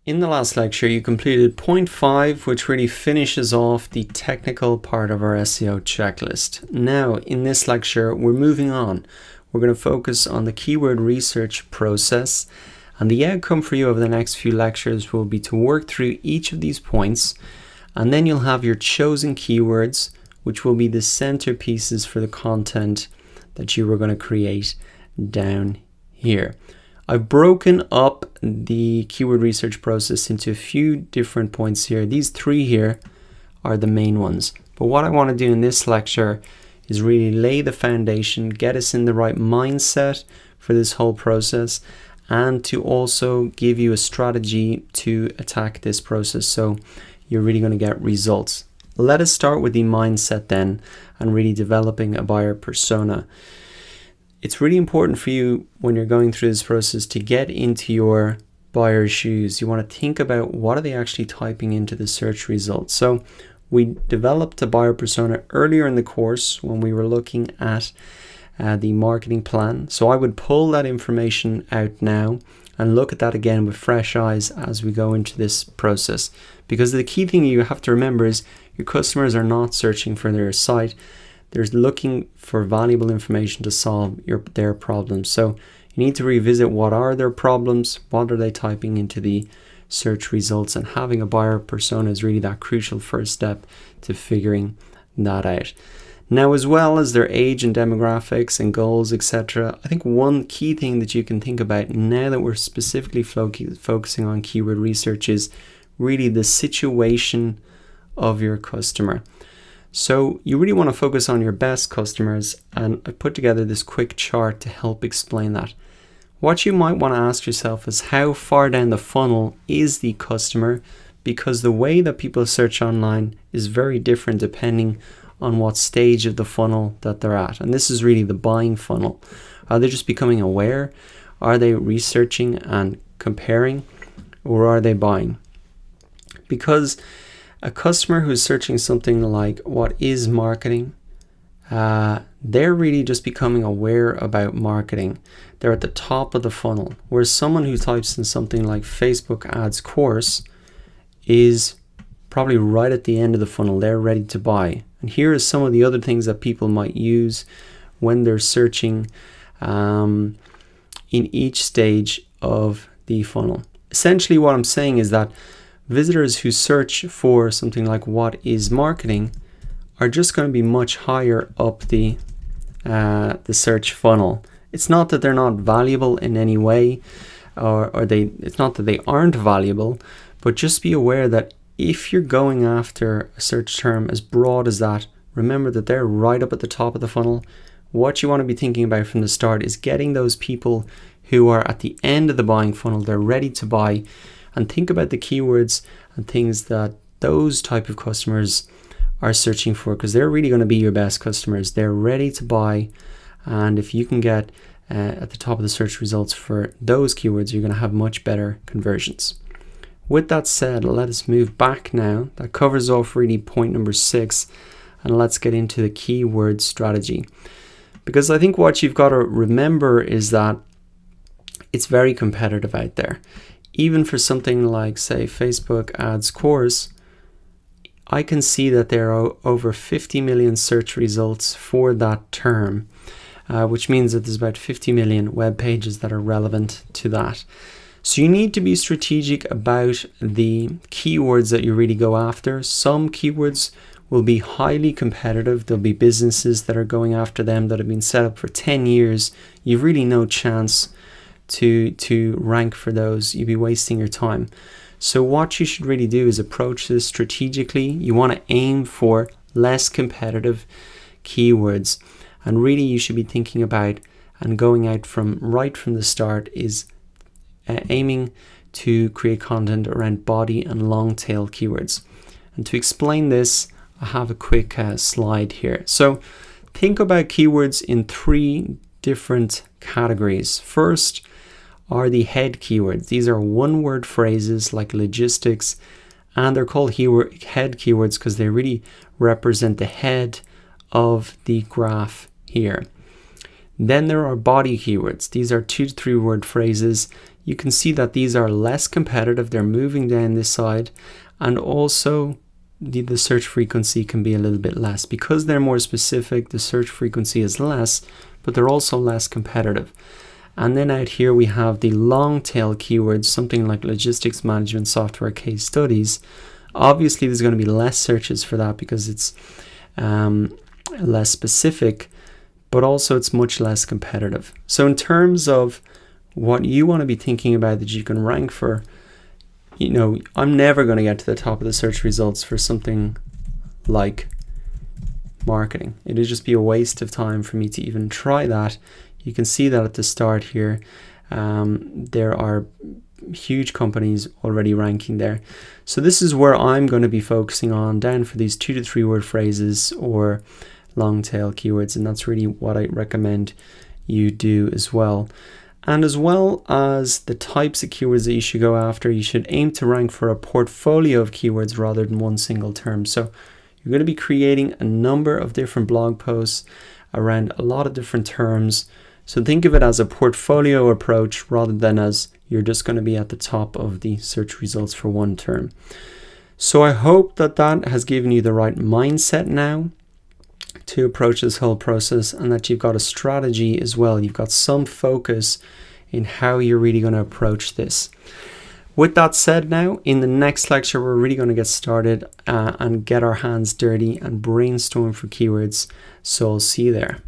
In the last lecture, you completed point 5, which really finishes off the technical part of our SEO checklist. Now, in this lecture, we're moving on. We're going to focus on the keyword research process, and the outcome for you over the next few lectures will be to work through each of these points, and then you'll have your chosen keywords, which will be the centerpieces for the content that you were going to create down here. I've broken up the keyword research process into a few different points here. These three here are the main ones. But what I want to do in this lecture is really lay the foundation, get us in the right mindset for this whole process, and to also give you a strategy to attack this process so you're really going to get results. Let us start with the mindset then and really developing a buyer persona. It's really important for you when you're going through this process to get into your buyer's shoes. You want to think about what are they actually typing into the search results. So we developed a buyer persona earlier in the course when we were looking at the marketing plan. So I would pull that information out now and look at that again with fresh eyes as we go into this process. Because the key thing you have to remember is your customers are not searching for their site. They're looking for valuable information to solve their problems. So you need to revisit what are their problems, what are they typing into the search results, and having a buyer persona is really that crucial first step to figuring that out. Now, as well as their age and demographics and goals, etc., I think one key thing that you can think about now that we're specifically focusing on keyword research is really the situation of your customer. So you really want to focus on your best customers, and I put together this quick chart to help explain that. What you might want to ask yourself is how far down the funnel is the customer, because the way that people search online is very different depending on what stage of the funnel that they're at. And this is really the buying funnel. Are they just becoming aware? Are they researching and comparing? Or are they buying? Because a customer who's searching something like what is marketing, they're really just becoming aware about marketing. They're at the top of the funnel. Whereas someone who types in something like Facebook ads course is probably right at the end of the funnel. They're ready to buy. And here are some of the other things that people might use when they're searching in each stage of the funnel. Essentially what I'm saying is that visitors who search for something like what is marketing are just going to be much higher up the search funnel. It's not that they're not valuable in any way, it's not that they aren't valuable, but just be aware that if you're going after a search term as broad as that, remember that they're right up at the top of the funnel. What you want to be thinking about from the start is getting those people who are at the end of the buying funnel, they're ready to buy, and think about the keywords and things that those type of customers are searching for, because they're really going to be your best customers. They're ready to buy, and if you can get at the top of the search results for those keywords, you're going to have much better conversions. With that said, let us move back now. That covers off really point number 6, and let's get into the keyword strategy. Because I think what you've got to remember is that it's very competitive out there. Even for something like, say, Facebook ads course, I can see that there are over 50 million search results for that term, which means that there's about 50 million web pages that are relevant to that. So you need to be strategic about the keywords that you really go after. Some keywords will be highly competitive. There'll be businesses that are going after them that have been set up for 10 years. You've really no chance to rank for those. You'd be wasting your time. So what you should really do is approach this strategically. You want to aim for less competitive keywords, and really you should be thinking about and going out right from the start is aiming to create content around body and long tail keywords. And to explain this, I have a quick slide here. So think about keywords in 3 different categories. First are the head keywords. These are one-word phrases like logistics, and they're called head keywords because they really represent the head of the graph here. Then there are body keywords. These are 2 to 3 word phrases. you can see that these are less competitive. They're moving down this side, and also the search frequency can be a little bit less. Because they're more specific, the search frequency is less, but they're also less competitive. And then out here we have the long tail keywords, something like logistics management software case studies. Obviously there's going to be less searches for that because it's less specific, but also it's much less competitive. So in terms of what you want to be thinking about that you can rank for, I'm never going to get to the top of the search results for something like marketing. It would just be a waste of time for me to even try that. You can see that at the start here, there are huge companies already ranking there. So this is where I'm going to be focusing on, down for these 2 to 3 word phrases or long tail keywords, and that's really what I recommend you do as well. And as well as the types of keywords that you should go after, you should aim to rank for a portfolio of keywords rather than one single term. So you're going to be creating a number of different blog posts around a lot of different terms. So think of it as a portfolio approach rather than as you're just going to be at the top of the search results for one term. So I hope that has given you the right mindset now to approach this whole process, and that you've got a strategy as well. You've got some focus in how you're really going to approach this. With that said, now in the next lecture we're really going to get started and get our hands dirty and brainstorm for keywords. So I'll see you there.